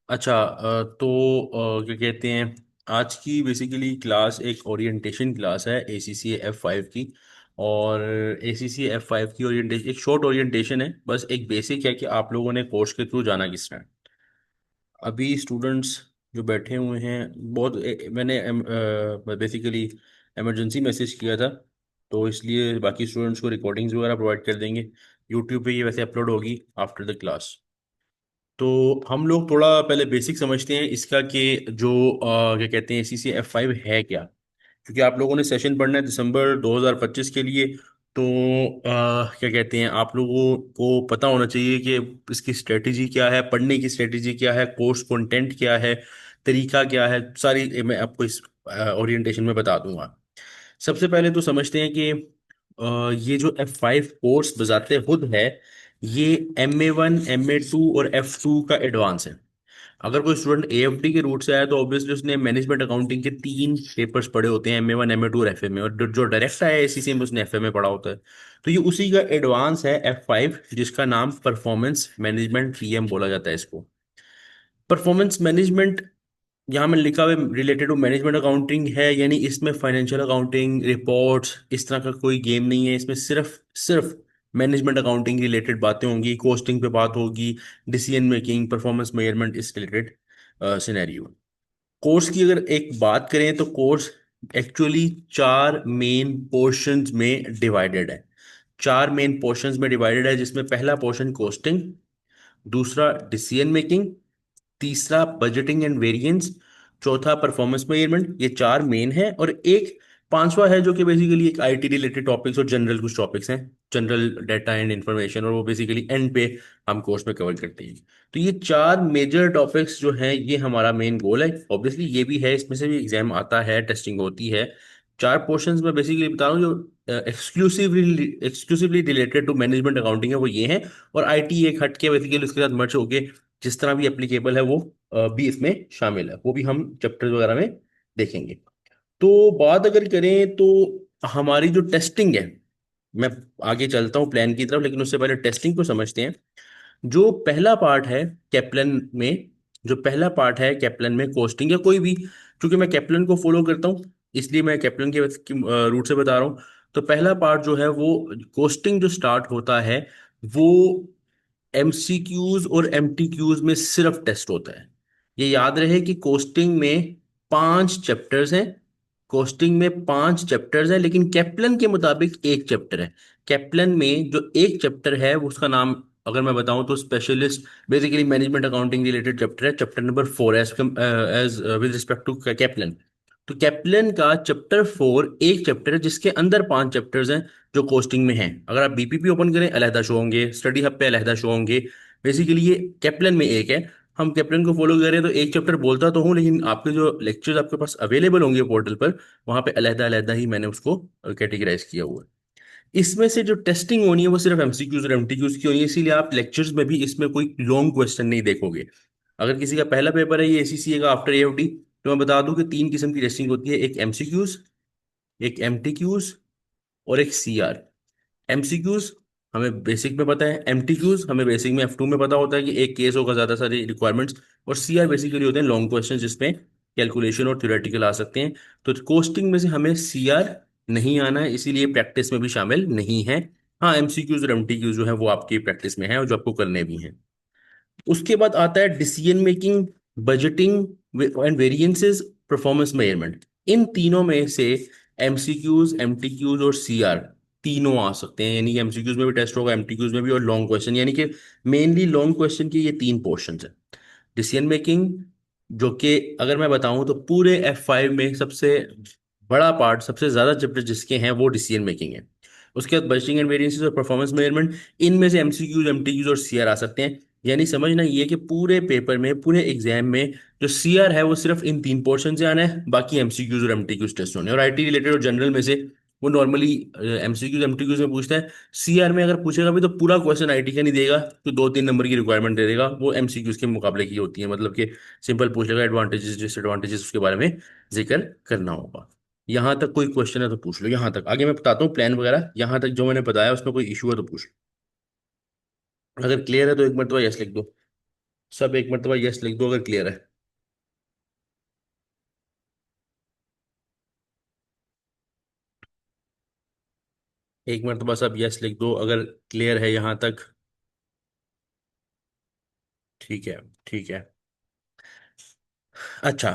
अच्छा, क्या कहते हैं, आज की बेसिकली क्लास एक ओरिएंटेशन क्लास है ACCA F5 की। और ACCA F5 की ओरिएंटेशन एक शॉर्ट ओरिएंटेशन है, बस एक बेसिक है कि आप लोगों ने कोर्स के थ्रू जाना किस तरह। अभी स्टूडेंट्स जो बैठे हुए हैं, बहुत मैंने बेसिकली इमरजेंसी मैसेज किया था, तो इसलिए बाकी स्टूडेंट्स को रिकॉर्डिंग्स वगैरह प्रोवाइड कर देंगे। यूट्यूब पे ये वैसे अपलोड होगी आफ्टर द क्लास। तो हम लोग थोड़ा पहले बेसिक समझते हैं इसका कि जो क्या कहते हैं ACCA F5 है क्या। क्योंकि आप लोगों ने सेशन पढ़ना है दिसंबर 2025 के लिए। तो क्या कहते हैं, आप लोगों को पता होना चाहिए कि इसकी स्ट्रेटजी क्या है, पढ़ने की स्ट्रेटजी क्या है, कोर्स कंटेंट क्या है, तरीका क्या है, सारी मैं आपको इस ओरिएंटेशन में बता दूंगा। सबसे पहले तो समझते हैं कि ये जो F5 कोर्स बजाते खुद है, ये MA1 MA2 और F2 का एडवांस है। अगर कोई स्टूडेंट AFD के रूट से आया तो ऑब्वियसली उसने मैनेजमेंट अकाउंटिंग के 3 पेपर्स पढ़े होते हैं, MA1 MA2 और FMA। और जो डायरेक्ट आया है ACCA में उसने FMA पढ़ा होता है। तो ये उसी का एडवांस है F5, जिसका नाम परफॉर्मेंस मैनेजमेंट PM बोला जाता है इसको। परफॉर्मेंस मैनेजमेंट यहाँ में लिखा हुआ रिलेटेड टू मैनेजमेंट अकाउंटिंग है, यानी इसमें फाइनेंशियल अकाउंटिंग रिपोर्ट्स इस तरह का कोई गेम नहीं है। इसमें सिर्फ सिर्फ मैनेजमेंट अकाउंटिंग रिलेटेड बातें होंगी, कोस्टिंग पे बात होगी, डिसीजन मेकिंग, परफॉर्मेंस मेजरमेंट, इस रिलेटेड सिनेरियो। कोर्स की अगर एक बात करें तो कोर्स एक्चुअली 4 मेन पोर्शंस में डिवाइडेड है। 4 मेन पोर्शंस में डिवाइडेड है, जिसमें पहला पोर्शन कोस्टिंग, दूसरा डिसीजन मेकिंग, तीसरा बजटिंग एंड वेरिएंस, चौथा परफॉर्मेंस मेजरमेंट। ये 4 मेन है, और एक पांचवा है जो कि बेसिकली एक IT रिलेटेड टॉपिक्स और जनरल कुछ टॉपिक्स हैं, जनरल डाटा एंड इंफॉर्मेशन, और वो बेसिकली एंड पे हम कोर्स में कवर करते हैं। तो ये 4 मेजर टॉपिक्स जो हैं, ये हमारा मेन गोल है। ऑब्वियसली ये भी है, इसमें से भी एग्जाम आता है, टेस्टिंग होती है। 4 पोर्शंस में बेसिकली बता रहा हूँ जो exclusively exclusively related to management accounting है, वो ये है। और IT एक हट के बेसिकली उसके साथ मर्ज होके जिस तरह भी एप्लीकेबल है वो भी इसमें शामिल है, वो भी हम चैप्टर्स वगैरह में देखेंगे। तो बात अगर करें तो हमारी जो टेस्टिंग है, मैं आगे चलता हूँ प्लान की तरफ, लेकिन उससे पहले टेस्टिंग को समझते हैं। जो पहला पार्ट है कैप्लन में जो पहला पार्ट है कैप्लन में कोस्टिंग या कोई भी, क्योंकि मैं कैप्लन को फॉलो करता हूँ इसलिए मैं कैप्लन के रूट से बता रहा हूँ। तो पहला पार्ट जो है वो कोस्टिंग जो स्टार्ट होता है, वो MCQs और MTQs में सिर्फ टेस्ट होता है। ये याद रहे कि कोस्टिंग में 5 चैप्टर्स हैं। कोस्टिंग में 5 चैप्टर्स हैं, लेकिन कैप्लन के मुताबिक एक चैप्टर है। कैप्लन में जो एक चैप्टर है वो उसका नाम अगर मैं बताऊं तो specialist basically management accounting related chapter है, chapter number 4 as with respect to Kaplan. तो कैप्लन का चैप्टर 4 एक चैप्टर है जिसके अंदर 5 चैप्टर्स हैं जो कोस्टिंग में हैं। अगर आप BPP ओपन करें अलहदा शो होंगे, स्टडी हब पे अलहदा शो होंगे। बेसिकली ये कैप्लन में एक है। हम कैप्टन को फॉलो करें तो एक चैप्टर बोलता तो हूँ, लेकिन आपके जो लेक्चर्स आपके पास अवेलेबल होंगे पोर्टल पर, वहां पे अलहदा अलहदा ही मैंने उसको कैटेगराइज किया हुआ है। इसमें से जो टेस्टिंग होनी है वो सिर्फ MCQs और MTQs की होनी है, इसीलिए आप लेक्चर्स में भी इसमें कोई लॉन्ग क्वेश्चन नहीं देखोगे। अगर किसी का पहला पेपर है ये ACCA का आफ्टर AFD, तो मैं बता दूं कि 3 किस्म की टेस्टिंग होती है, एक MCQs, एक MTQs और एक CR। MCQs हमें बेसिक में पता है, MTQs हमें बेसिक में F2 में पता होता है कि एक केस होगा, ज्यादा सारी रिक्वायरमेंट्स। और CR बेसिकली होते हैं लॉन्ग क्वेश्चन जिसमें कैलकुलेशन और थ्योरेटिकल आ सकते हैं। तो कोस्टिंग में से हमें CR नहीं आना है, इसीलिए प्रैक्टिस में भी शामिल नहीं है। हाँ, MCQs और MTQs जो है वो आपकी प्रैक्टिस में है और जो आपको करने भी हैं। उसके बाद आता है decision making, budgeting and variances, performance measurement. इन तीनों में से MCQs MTQs और CR तीनों आ सकते हैं, यानी कि MCQs में भी टेस्ट होगा, MTQs में भी, और लॉन्ग क्वेश्चन, यानी कि मेनली लॉन्ग क्वेश्चन के ये 3 पोर्शन है। डिसीजन मेकिंग, जो कि अगर मैं बताऊं तो पूरे F5 में सबसे बड़ा पार्ट, सबसे ज्यादा चैप्टर जिसके हैं वो डिसीजन मेकिंग है। उसके बाद बजटिंग एंड वेरिएंसेस और परफॉर्मेंस मेजरमेंट, इनमें से MCQs MTQs और CR आ सकते हैं। यानी समझना ये कि पूरे पेपर में, पूरे एग्जाम में जो CR है वो सिर्फ इन 3 पोर्शन से आना है, बाकी MCQs और MTQs टेस्ट होने हैं। और IT रिलेटेड और जनरल में से वो नॉर्मली MCQs MTQs में पूछता है। CR में अगर पूछेगा भी तो पूरा क्वेश्चन IT का नहीं देगा, तो 2-3 नंबर की रिक्वायरमेंट दे देगा, वो MCQs के मुकाबले की होती है, मतलब कि सिंपल पूछ लेगा, एडवांटेजेस डिसएडवांटेजेस उसके बारे में जिक्र करना होगा। यहाँ तक कोई क्वेश्चन है तो पूछ लो, यहाँ तक आगे मैं बताता हूँ प्लान वगैरह, यहाँ तक जो मैंने बताया उसमें कोई इशू है तो पूछ लो। अगर क्लियर है तो एक बार तो यस लिख दो। सब एक मरतबा यस लिख दो अगर क्लियर है। एक मरतबा सब यस लिख दो अगर क्लियर है यहाँ तक। ठीक है। ठीक है। अच्छा।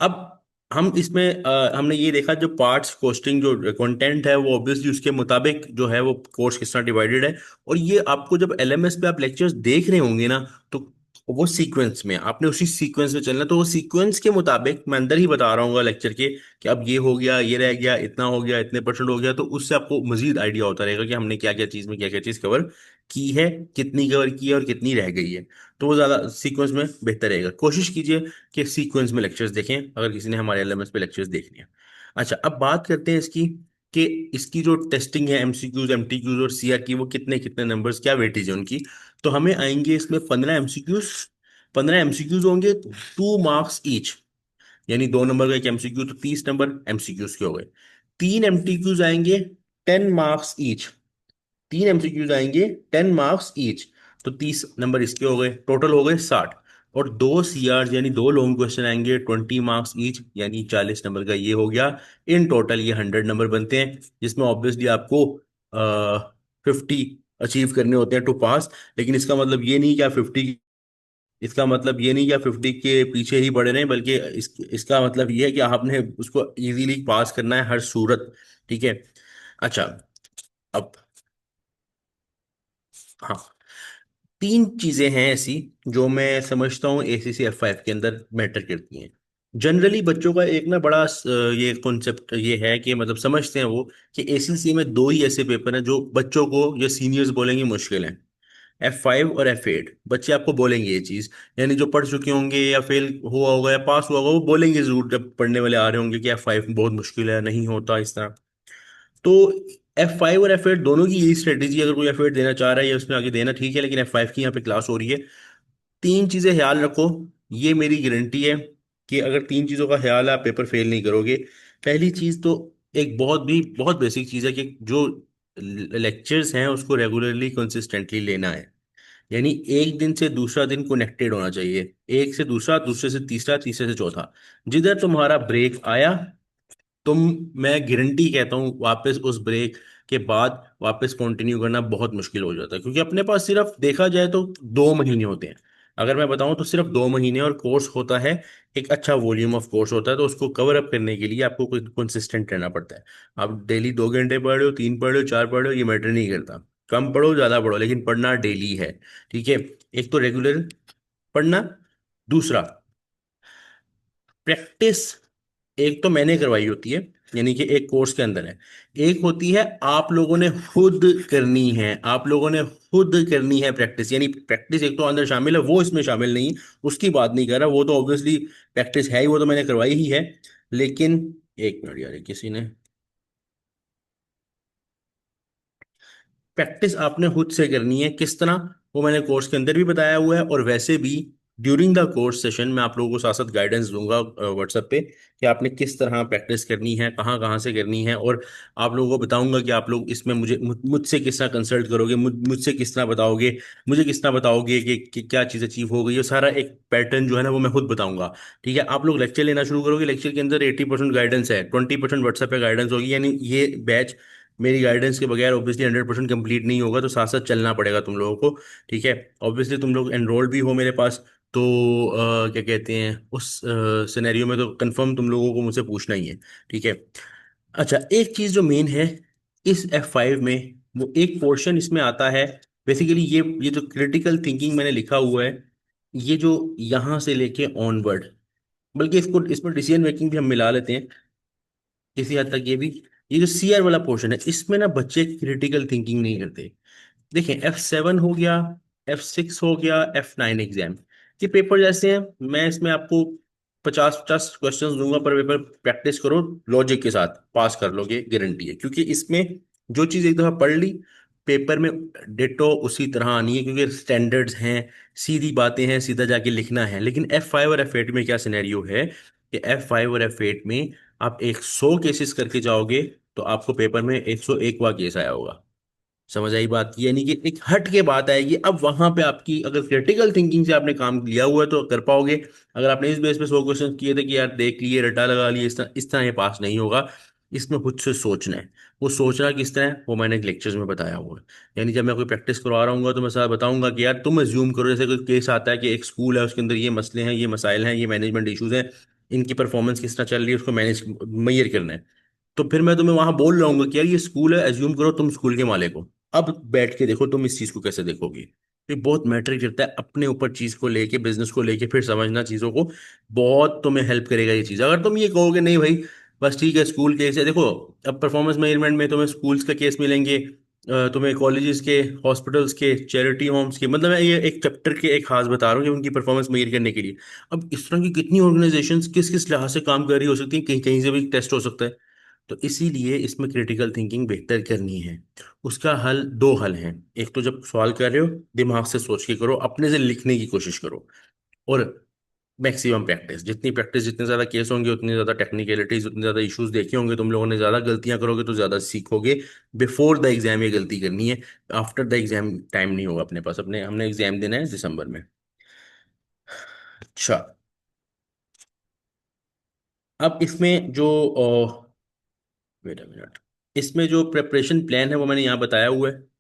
अब हम इसमें हमने ये देखा जो पार्ट्स कोस्टिंग जो कंटेंट है वो ऑब्वियसली उसके मुताबिक जो है वो कोर्स किस तरह डिवाइडेड है। और ये आपको जब एलएमएस पे आप लेक्चर्स देख रहे होंगे ना, तो वो सीक्वेंस में आपने उसी सीक्वेंस में चलना, तो वो सीक्वेंस के मुताबिक मैं अंदर ही बता रहा हूँ लेक्चर के कि अब ये हो गया, ये रह गया, इतना हो गया, इतने परसेंट हो गया, तो उससे आपको मजीद आइडिया होता रहेगा कि हमने क्या क्या चीज़ में क्या क्या चीज़ कवर की है, कितनी कवर की है और कितनी रह गई है। तो वो ज़्यादा सीक्वेंस में बेहतर रहेगा। कोशिश कीजिए कि सीक्वेंस में लेक्चर्स देखें अगर किसी ने हमारे एलएमएस पे लेक्चर्स देखने हैं। अच्छा, अब बात करते हैं इसकी कि इसकी जो टेस्टिंग है एमसीक्यूज एमटीक्यूज और सीआर की, वो कितने कितने नंबर्स क्या वेटेज है उनकी। तो हमें आएंगे इसमें 15 एमसीक्यूज। 15 एमसीक्यूज होंगे 2 मार्क्स ईच, यानी 2 नंबर का एक एमसीक्यू तो 30 नंबर एमसीक्यूज के हो गए। 3 एमटीक्यूज आएंगे 10 मार्क्स ईच। 3 एमसीक्यूज आएंगे 10 मार्क्स ईच, तो 30 नंबर इसके हो गए, टोटल हो गए 60। और 2 सीआर यानी 2 लॉन्ग क्वेश्चन आएंगे 20 मार्क्स ईच, यानी 40 नंबर का ये हो गया। इन टोटल ये 100 नंबर बनते हैं, जिसमें ऑब्वियसली आपको 50 अचीव करने होते हैं टू पास। लेकिन इसका मतलब ये नहीं कि आप 50 के पीछे ही पड़े रहें, बल्कि इसका मतलब ये है कि आपने उसको इजीली पास करना है हर सूरत। ठीक है। अच्छा। अब हाँ, 3 चीजें हैं ऐसी जो मैं समझता हूँ एसीसी F5 के अंदर मैटर करती हैं। जनरली बच्चों का एक ना बड़ा ये कॉन्सेप्ट ये है कि मतलब समझते हैं वो कि एसीसी में दो ही ऐसे पेपर हैं जो बच्चों को या सीनियर्स बोलेंगे मुश्किल हैं। F5 और F8 बच्चे आपको बोलेंगे ये चीज, यानी जो पढ़ चुके होंगे या फेल हुआ होगा या पास हुआ होगा वो बोलेंगे जरूर जब पढ़ने वाले आ रहे होंगे कि F5 बहुत मुश्किल है, नहीं होता इस तरह। तो F5 और F8 दोनों की यही स्ट्रेटेजी, अगर कोई F8 देना चाह रहा है या उसमें आगे देना ठीक है, लेकिन F5 की यहाँ पे क्लास हो रही है। 3 चीजें ख्याल रखो, ये मेरी गारंटी है कि अगर 3 चीजों का ख्याल है आप पेपर फेल नहीं करोगे। पहली चीज तो एक बहुत बेसिक चीज है कि जो लेक्चर्स हैं उसको रेगुलरली कंसिस्टेंटली लेना है। यानी एक दिन से दूसरा दिन कनेक्टेड होना चाहिए, एक से दूसरा, दूसरे से तीसरा, तीसरे से चौथा। जिधर तुम्हारा ब्रेक आया, तुम मैं गारंटी कहता हूँ वापस उस ब्रेक के बाद वापस कंटिन्यू करना बहुत मुश्किल हो जाता है, क्योंकि अपने पास सिर्फ देखा जाए तो 2 महीने होते हैं। अगर मैं बताऊं तो सिर्फ 2 महीने, और कोर्स होता है एक अच्छा वॉल्यूम ऑफ कोर्स होता है, तो उसको कवर अप करने के लिए आपको कुछ कंसिस्टेंट रहना पड़ता है। आप डेली 2 घंटे पढ़ रहे हो, 3 पढ़ रहे हो, 4 पढ़ रहे हो, ये मैटर नहीं करता। कम पढ़ो ज्यादा पढ़ो, लेकिन पढ़ना डेली है। ठीक है। एक तो रेगुलर पढ़ना। दूसरा, प्रैक्टिस एक तो मैंने करवाई होती है, यानी कि एक कोर्स के अंदर है। एक होती है आप लोगों ने खुद करनी है, आप लोगों ने खुद करनी है प्रैक्टिस। यानी प्रैक्टिस एक तो अंदर शामिल है, वो इसमें शामिल नहीं है, उसकी बात नहीं कर रहा, वो तो ऑब्वियसली प्रैक्टिस है ही, वो तो मैंने करवाई ही है। लेकिन एक मिनट यार, ये किसी ने प्रैक्टिस आपने खुद से करनी है। किस तरह, वो मैंने कोर्स के अंदर भी बताया हुआ है, और वैसे भी ड्यूरिंग द कोर्स सेशन मैं आप लोगों को साथ साथ गाइडेंस दूंगा व्हाट्सएप पे कि आपने किस तरह प्रैक्टिस करनी है, कहाँ कहाँ से करनी है। और आप लोगों को बताऊंगा कि आप लोग इसमें मुझसे किस तरह कंसल्ट करोगे, मुझसे किस तरह बताओगे, मुझे किस तरह बताओगे कि क्या चीज़ अचीव हो गई है। सारा एक पैटर्न जो है ना वो मैं खुद बताऊंगा। ठीक है। आप लोग लेक्चर लेना शुरू करोगे, लेक्चर के अंदर 80% गाइडेंस है, 20% व्हाट्सएप पे गाइडेंस होगी। यानी ये बैच मेरी गाइडेंस के बगैर ऑब्वियसली 100% कंप्लीट नहीं होगा, तो साथ साथ चलना पड़ेगा तुम लोगों को। ठीक है। ऑब्वियसली तुम लोग एनरोल भी हो मेरे पास, तो क्या कहते हैं उस सिनेरियो में तो कंफर्म तुम लोगों को मुझसे पूछना ही है। ठीक है। अच्छा, एक चीज़ जो मेन है इस F5 में, वो एक पोर्शन इसमें आता है। बेसिकली ये जो क्रिटिकल थिंकिंग मैंने लिखा हुआ है, ये जो यहाँ से लेके ऑनवर्ड, बल्कि इसको इसमें डिसीजन मेकिंग भी हम मिला लेते हैं किसी हद तक। ये जो सीआर वाला पोर्शन है, इसमें ना बच्चे क्रिटिकल थिंकिंग नहीं करते। देखिए, F7 हो गया, F6 हो गया, F9 एग्जाम, ये पेपर जैसे हैं। मैं इसमें आपको 50 50 क्वेश्चन दूंगा पर पेपर, प्रैक्टिस करो, लॉजिक के साथ पास कर लोगे, गारंटी है। क्योंकि इसमें जो चीज़ एक दफ़ा पढ़ ली, पेपर में डिटो उसी तरह आनी है, क्योंकि स्टैंडर्ड्स हैं, सीधी बातें हैं, सीधा जाके लिखना है। लेकिन F5 और F8 में क्या सिनेरियो है कि F5 और F8 में आप 100 केसेस करके जाओगे, तो आपको पेपर में 101वां केस आया होगा। समझ आई बात की, यानी कि एक हट के बात आएगी अब वहां पे आपकी, अगर क्रिटिकल थिंकिंग से आपने काम लिया हुआ है तो कर पाओगे। अगर आपने इस बेस पे 100 क्वेश्चन किए थे कि यार देख लिए रटा लगा लिए, इस तरह ये पास नहीं होगा। इसमें खुद से सोचना है। वो सोचना किस तरह है वो मैंने लेक्चर्स में बताया हुआ है। यानी जब मैं कोई प्रैक्टिस करवा रहा हूँ तो मैं साथ बताऊंगा कि यार तुम एज्यूम करो, जैसे कोई केस आता है कि एक स्कूल है, उसके अंदर ये मसले हैं, ये मसाइल हैं, ये मैनेजमेंट इश्यूज हैं, इनकी परफॉर्मेंस किस तरह चल रही है, उसको मैनेज मैयर करना है। तो फिर मैं तुम्हें वहां बोल रहा हूँ कि यार ये स्कूल है, एज्यूम करो तुम स्कूल के मालिक हो। अब बैठ के देखो तुम इस चीज को कैसे देखोगे। ये बहुत मैटर करता है अपने ऊपर, चीज को लेके, बिजनेस को लेके फिर समझना चीजों को। बहुत तुम्हें हेल्प करेगा ये चीज। अगर तुम ये कहोगे नहीं भाई बस ठीक है स्कूल केस है, देखो अब परफॉर्मेंस मैनेजमेंट में तुम्हें स्कूल्स का केस मिलेंगे, तुम्हें कॉलेजेस के, हॉस्पिटल्स के, चैरिटी होम्स के, मतलब मैं ये एक चैप्टर के एक खास बता रहा हूँ कि उनकी परफॉर्मेंस मेजर करने के लिए। अब इस तरह की कितनी ऑर्गेनाइजेशंस किस किस लिहाज से काम कर रही हो सकती है, कहीं कहीं से भी टेस्ट हो सकता है। तो इसीलिए इसमें क्रिटिकल थिंकिंग बेहतर करनी है। उसका हल, दो हल हैं। एक तो जब सवाल कर रहे हो दिमाग से सोच के करो, अपने से लिखने की कोशिश करो। और मैक्सिमम प्रैक्टिस, जितनी प्रैक्टिस, जितने ज्यादा केस होंगे उतनी ज्यादा टेक्निकलिटीज, उतने ज्यादा इश्यूज देखे होंगे तुम लोगों ने, ज्यादा गलतियां करोगे तो ज्यादा सीखोगे। बिफोर द एग्जाम ये गलती करनी है। आफ्टर द एग्जाम टाइम नहीं होगा अपने पास, अपने हमने एग्जाम देना है दिसंबर में। अच्छा, अब इसमें जो वेट अ मिनट, इसमें जो प्रेपरेशन प्लान है वो मैंने यहाँ बताया हुआ है।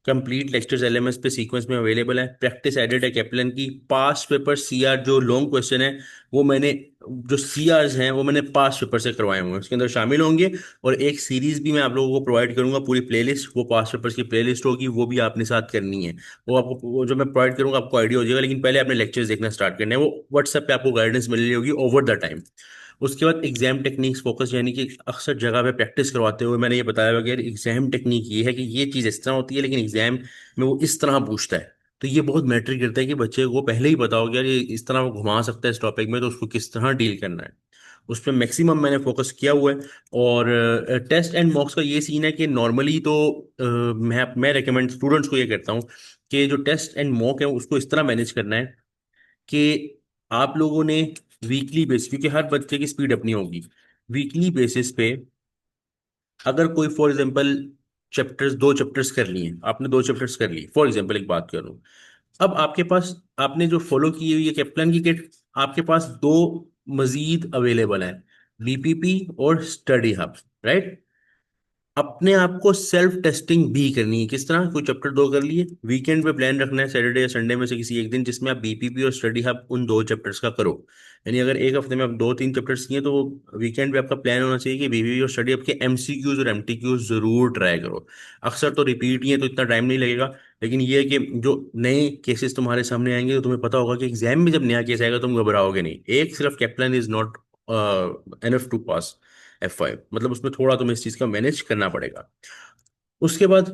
कंप्लीट लेक्चर्स एलएमएस पे सीक्वेंस में अवेलेबल है। प्रैक्टिस एडेड है कैप्लन की। पास पेपर सीआर जो लॉन्ग क्वेश्चन है वो मैंने, जो सीआरस हैं वो मैंने पास पेपर से करवाए हुए हैं, उसके अंदर शामिल होंगे। और एक सीरीज भी मैं आप लोगों को प्रोवाइड करूंगा, पूरी प्लेलिस्ट, वो पास पेपर्स की प्लेलिस्ट होगी, वो भी आपने साथ करनी है। वो आपको, वो जो मैं प्रोवाइड करूंगा आपको आइडिया हो जाएगा, लेकिन पहले आपने लेक्चर्स देखना स्टार्ट करने हैं। वो व्हाट्सएप पे आपको गाइडेंस मिल रही होगी ओवर द टाइम। उसके बाद एग्जाम टेक्निक्स फोकस, यानी कि अक्सर जगह पे प्रैक्टिस करवाते हुए मैंने ये बताया वगैरह, एग्जाम टेक्निक ये है कि ये चीज़ इस तरह होती है लेकिन एग्जाम में वो इस तरह पूछता है। तो ये बहुत मैटर करता है कि बच्चे को पहले ही पता हो गया ये इस तरह वो घुमा सकता है इस टॉपिक में, तो उसको किस तरह डील करना है। उस पर मैक्सिमम मैंने फोकस किया हुआ है। और टेस्ट एंड मॉक्स का ये सीन है कि नॉर्मली तो मैं रेकमेंड स्टूडेंट्स को ये करता हूँ कि जो टेस्ट एंड मॉक है उसको इस तरह मैनेज करना है कि आप लोगों ने वीकली बेसिस, क्योंकि हर बच्चे की स्पीड अपनी होगी, वीकली बेसिस पे अगर कोई फॉर एग्जांपल चैप्टर्स, 2 चैप्टर्स कर लिए, आपने 2 चैप्टर्स कर लिए, फॉर एग्जांपल एक बात करूं, अब आपके पास, आपने जो फॉलो की हुई है कैप्टन की किट, आपके पास दो मजीद अवेलेबल है, बीपीपी और स्टडी हब, राइट। अपने आप को सेल्फ टेस्टिंग भी करनी है। किस तरह, कोई चैप्टर 2 कर लिए, वीकेंड पे प्लान रखना है सैटरडे या संडे में से किसी एक दिन जिसमें आप बीपीपी और स्टडी हब उन 2 चैप्टर्स का करो। यानी अगर एक हफ्ते में आप 2-3 चैप्टर्स किए तो वीकेंड पे आपका प्लान होना चाहिए कि बीपीपी और स्टडी हब के एमसीक्यूज और एमटीक्यूज जरूर ट्राई करो। अक्सर तो रिपीट ही है तो इतना टाइम नहीं लगेगा, लेकिन ये है कि जो नए केसेस तुम्हारे सामने आएंगे तो तुम्हें पता होगा कि एग्जाम में जब नया केस आएगा तुम घबराओगे नहीं। एक सिर्फ captain is not enough to pass F5, मतलब उसमें थोड़ा तुम्हें इस चीज का मैनेज करना पड़ेगा। उसके बाद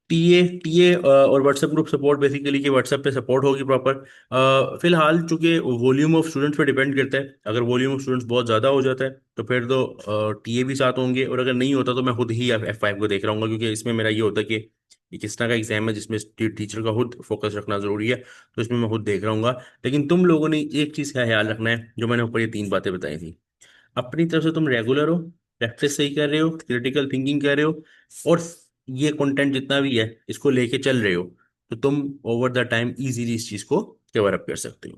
टीए और व्हाट्सएप ग्रुप सपोर्ट, बेसिकली कि व्हाट्सएप पे सपोर्ट होगी प्रॉपर। फिलहाल चूंकि वॉल्यूम ऑफ स्टूडेंट्स पे डिपेंड करता है, अगर वॉल्यूम ऑफ स्टूडेंट्स बहुत ज़्यादा हो जाता है तो फिर तो टीए भी साथ होंगे, और अगर नहीं होता तो मैं खुद ही F5 को देख रहा हूँ, क्योंकि इसमें मेरा ये होता है कि ये किस तरह का एग्जाम है जिसमें टीचर का खुद फोकस रखना जरूरी है, तो इसमें मैं खुद देख रहा हूँ। लेकिन तुम लोगों ने एक चीज़ का ख्याल रखना है, जो मैंने ऊपर ये 3 बातें बताई थी, अपनी तरफ से तुम रेगुलर हो, प्रैक्टिस सही कर रहे हो, क्रिटिकल थिंकिंग कर रहे हो, और ये कंटेंट जितना भी है इसको लेके चल रहे हो, तो तुम ओवर द टाइम इजीली इस चीज को कवर अप कर सकते हो।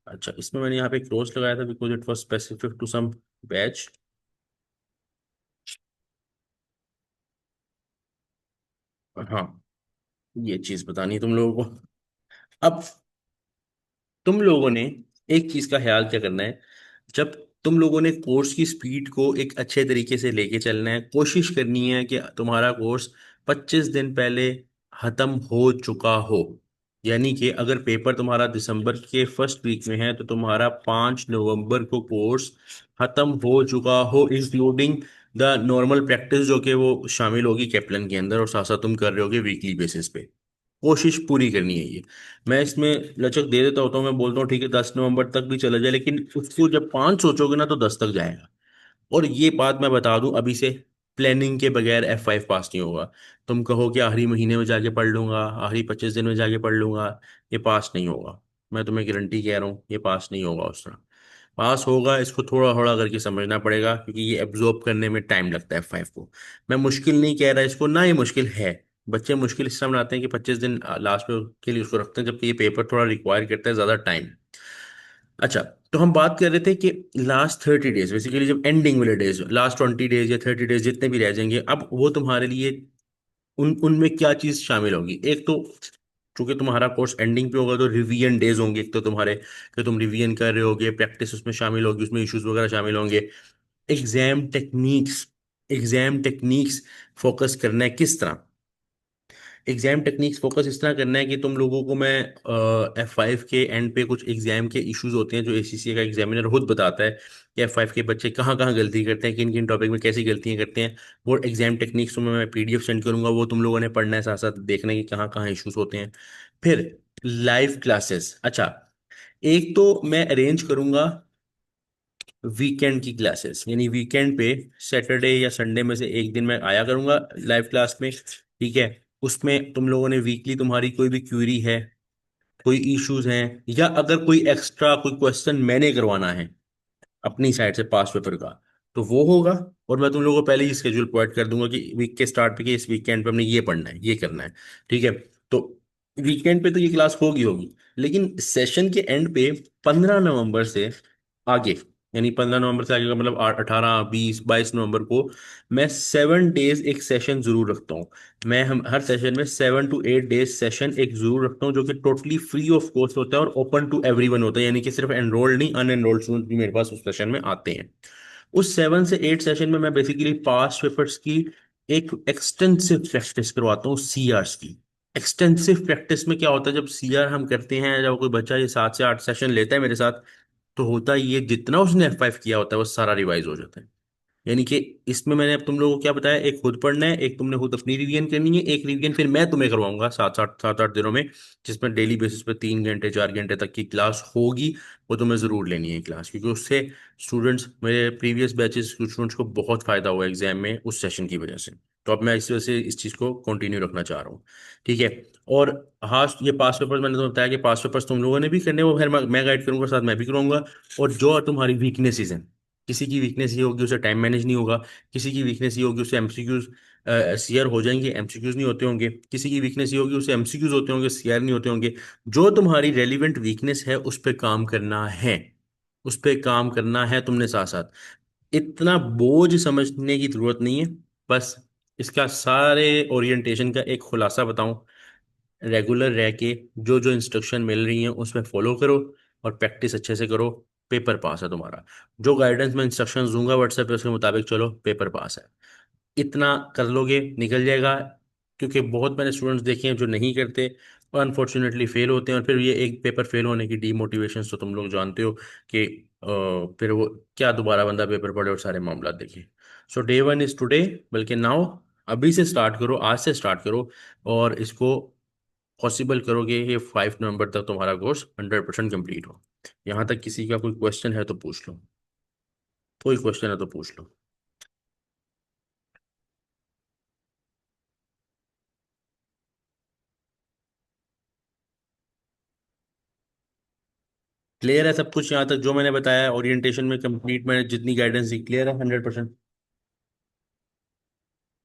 अच्छा, इसमें मैंने यहाँ पे क्लोज लगाया था because it was specific to some batch. हाँ, ये चीज बतानी है तुम लोगों को। अब तुम लोगों ने एक चीज का ख्याल क्या करना है, जब तुम लोगों ने कोर्स की स्पीड को एक अच्छे तरीके से लेके चलना है, कोशिश करनी है कि तुम्हारा कोर्स 25 दिन पहले खत्म हो चुका हो। यानी कि अगर पेपर तुम्हारा दिसंबर के फर्स्ट वीक में है तो तुम्हारा 5 नवंबर को कोर्स खत्म हो चुका हो, इंक्लूडिंग द नॉर्मल प्रैक्टिस जो कि वो शामिल होगी कैप्लन के अंदर, और साथ साथ तुम कर रहे होगे वीकली बेसिस पे। कोशिश पूरी करनी है ये। मैं इसमें लचक दे देता होता हूँ, मैं बोलता हूँ ठीक है 10 नवंबर तक भी चला जाए, लेकिन उसको जब 5 सोचोगे ना तो 10 तक जाएगा। और ये बात मैं बता दूं अभी से, प्लानिंग के बगैर F5 पास नहीं होगा। तुम कहो कि आखिरी महीने में जाके पढ़ लूंगा, आखिरी 25 दिन में जाके पढ़ लूंगा, ये पास नहीं होगा। मैं तुम्हें गारंटी कह रहा हूँ ये पास नहीं होगा उस तरह। पास होगा, इसको थोड़ा थोड़ा करके समझना पड़ेगा, क्योंकि ये एब्जॉर्ब करने में टाइम लगता है F5 को। मैं मुश्किल नहीं कह रहा इसको, ना ये मुश्किल है, बच्चे मुश्किल इस तरह बनाते हैं कि 25 दिन लास्ट में के लिए उसको रखते हैं, जबकि ये पेपर थोड़ा रिक्वायर करता है ज़्यादा टाइम। अच्छा, तो हम बात कर रहे थे कि लास्ट 30 डेज, बेसिकली जब एंडिंग वाले डेज, लास्ट 20 डेज या 30 डेज जितने भी रह जाएंगे, अब वो तुम्हारे लिए उन उनमें क्या चीज़ शामिल होगी। एक तो चूंकि तुम्हारा कोर्स एंडिंग पे होगा तो रिवीजन डेज होंगे, एक तो तुम्हारे कि तुम रिवीजन कर रहे होगे, प्रैक्टिस उसमें शामिल होगी, उसमें इश्यूज वगैरह शामिल होंगे। एग्जाम टेक्निक्स फोकस करना है किस तरह। एग्जाम टेक्निक्स फोकस इस तरह करना है कि तुम लोगों को मैं F5 के एंड पे कुछ एग्जाम के इश्यूज होते हैं जो ACCA का एग्जामिनर खुद बताता है कि F5 के बच्चे कहाँ कहाँ गलती करते हैं, किन किन टॉपिक में कैसी गलतियां करते हैं। वो एग्जाम टेक्निक्स तुम्हें मैं PDF सेंड करूंगा, वो तुम लोगों ने पढ़ना है, साथ साथ देखना है कि कहाँ कहाँ इश्यूज होते हैं। फिर लाइव क्लासेस। अच्छा, एक तो मैं अरेंज करूंगा वीकेंड की क्लासेस, यानी वीकेंड पे सैटरडे या संडे में से एक दिन मैं आया करूंगा लाइव क्लास में। ठीक है, उसमें तुम लोगों ने वीकली तुम्हारी कोई भी क्वेरी है, कोई इश्यूज हैं, या अगर कोई एक्स्ट्रा कोई क्वेश्चन मैंने करवाना है अपनी साइड से पास पेपर का, तो वो होगा। और मैं तुम लोगों को पहले ही स्केड्यूल प्रोवाइड कर दूंगा कि वीक के स्टार्ट पे कि इस वीकेंड पे हमने ये पढ़ना है, ये करना है। ठीक है, तो वीकेंड पे तो ये क्लास होगी होगी, लेकिन सेशन के एंड पे 15 नवंबर से आगे, यानी 15 नवंबर से आगे का मतलब 18, 20, 22 नवंबर को मैं 7 डेज एक सेशन जरूर रखता हूँ। मैं हम हर सेशन में 7 to 8 डेज सेशन एक जरूर रखता हूँ, जो कि टोटली फ्री ऑफ कॉस्ट होता है और ओपन टू एवरीवन होता है, यानी कि सिर्फ एनरोल्ड नहीं, अनएनरोल्ड स्टूडेंट भी मेरे पास उस सेशन में आते हैं। उस 7 से 8 सेशन में मैं बेसिकली पास्ट पेपर्स की एक एक्सटेंसिव प्रैक्टिस करवाता हूँ, CRs की। एक्सटेंसिव प्रैक्टिस में क्या होता है, जब CR हम करते हैं, जब कोई बच्चा ये 7 से 8 सेशन लेता है मेरे साथ, तो होता ये जितना उसने F5 किया होता है वो सारा रिवाइज हो जाता है। यानी कि इसमें मैंने अब तुम लोगों को क्या बताया, एक खुद पढ़ना है, एक तुमने खुद अपनी रिवीजन करनी है, एक रिवीजन फिर मैं तुम्हें करवाऊंगा 7 8 दिनों में, जिसमें डेली बेसिस पे 3 घंटे 4 घंटे तक की क्लास होगी। वो तुम्हें ज़रूर लेनी है क्लास, क्योंकि उससे स्टूडेंट्स, मेरे प्रीवियस बैचेस स्टूडेंट्स को बहुत फ़ायदा हुआ एग्जाम में उस सेशन की वजह से। तो अब मैं इस वजह से इस चीज़ को कंटिन्यू रखना चाह रहा हूँ। ठीक है। और हाँ, ये पास पेपर्स मैंने तुम्हें बताया कि पास पेपर्स तुम लोगों ने भी करने, वो फिर मैं गाइड करूंगा, साथ मैं भी करूंगा। और जो तुम्हारी वीकनेसेस हैं, किसी की वीकनेस ये होगी उसे टाइम मैनेज नहीं होगा, किसी की वीकनेस ये होगी उसे एमसीक्यूज सीआर हो जाएंगे, एमसीक्यूज नहीं होते होंगे, किसी की वीकनेस ये होगी उसे एमसीक्यूज होते होंगे, सीआर नहीं होते होंगे। जो तुम्हारी रेलिवेंट वीकनेस है उस पर काम करना है, उस पर काम करना है तुमने साथ साथ। इतना बोझ समझने की जरूरत नहीं है। बस इसका सारे ओरिएंटेशन का एक खुलासा बताऊं, रेगुलर रह के जो जो इंस्ट्रक्शन मिल रही हैं उसमें फॉलो करो और प्रैक्टिस अच्छे से करो, पेपर पास है तुम्हारा। जो गाइडेंस मैं इंस्ट्रक्शंस दूंगा व्हाट्सएप पे उसके मुताबिक चलो, पेपर पास है। इतना कर लोगे निकल जाएगा। क्योंकि बहुत मैंने स्टूडेंट्स देखे हैं जो नहीं करते और अनफॉर्चुनेटली फेल होते हैं, और फिर ये एक पेपर फेल होने की डीमोटिवेशन तो तुम लोग जानते हो कि फिर वो क्या दोबारा बंदा पेपर पढ़े और सारे मामला देखे। सो डे 1 इज टुडे, बल्कि नाउ, अभी से स्टार्ट करो, आज से स्टार्ट करो, और इसको पॉसिबल करोगे ये 5 नवंबर तक तुम्हारा कोर्स 100% कंप्लीट हो। यहाँ तक किसी का कोई क्वेश्चन है तो पूछ लो, कोई क्वेश्चन है तो पूछ लो। क्लियर है सब कुछ यहाँ तक जो मैंने बताया ओरिएंटेशन में, कंप्लीट मैंने जितनी गाइडेंस दी, क्लियर है 100%।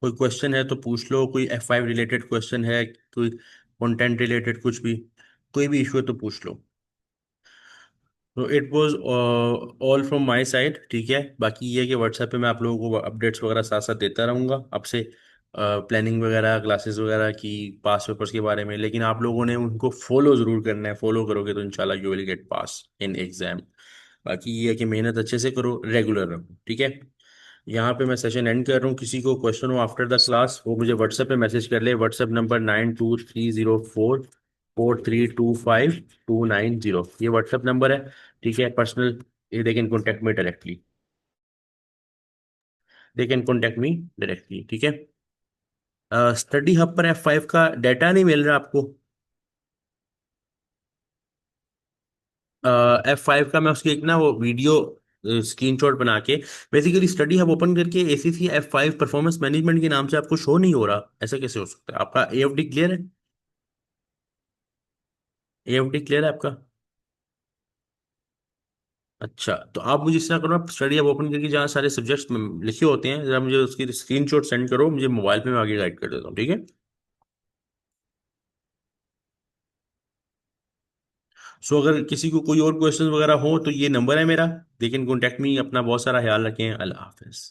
कोई क्वेश्चन है तो पूछ लो, कोई F5 रिलेटेड क्वेश्चन है, कोई कंटेंट रिलेटेड कुछ भी, कोई भी इशू है तो पूछ लो। तो it was all from my side. ठीक है, बाकी ये है कि व्हाट्सएप पे मैं आप लोगों को अपडेट्स वगैरह साथ साथ देता रहूँगा आपसे, प्लानिंग वगैरह क्लासेस वगैरह की, पास पेपर्स के बारे में। लेकिन आप लोगों ने उनको फॉलो ज़रूर करना है, फॉलो करोगे तो इंशाल्लाह you will get pass in exam. बाकी ये है कि मेहनत अच्छे से करो, रेगुलर रहो। ठीक है, यहाँ पे मैं सेशन एंड कर रहा हूँ। किसी को क्वेश्चन हो आफ्टर द क्लास वो मुझे व्हाट्सएप पे मैसेज कर ले, व्हाट्सएप नंबर 9230443250 ये व्हाट्सएप नंबर है। ठीक है, personal, they can contact me directly, they can contact me directly. ठीक है। स्टडी हब पर F5 का डाटा नहीं मिल रहा आपको? F5 का मैं उसकी एक ना वो वीडियो स्क्रीनशॉट बना के, बेसिकली स्टडी हब ओपन करके ACC F5 परफॉर्मेंस मैनेजमेंट के नाम से आपको शो नहीं हो रहा, ऐसा कैसे हो सकता है? आपका AFD क्लियर है? AFD क्लियर है आपका? अच्छा, तो आप मुझे इस तरह करो, आप स्टडी अब ओपन करके जहाँ सारे सब्जेक्ट्स लिखे होते हैं, जरा मुझे उसकी स्क्रीनशॉट सेंड करो मुझे मोबाइल पे, मैं आगे गाइड कर देता हूँ। ठीक है। सो अगर किसी को कोई और क्वेश्चन वगैरह हो तो ये नंबर है मेरा, दे कैन कॉन्टेक्ट मी। अपना बहुत सारा ख्याल रखें। अल्लाह हाफिज।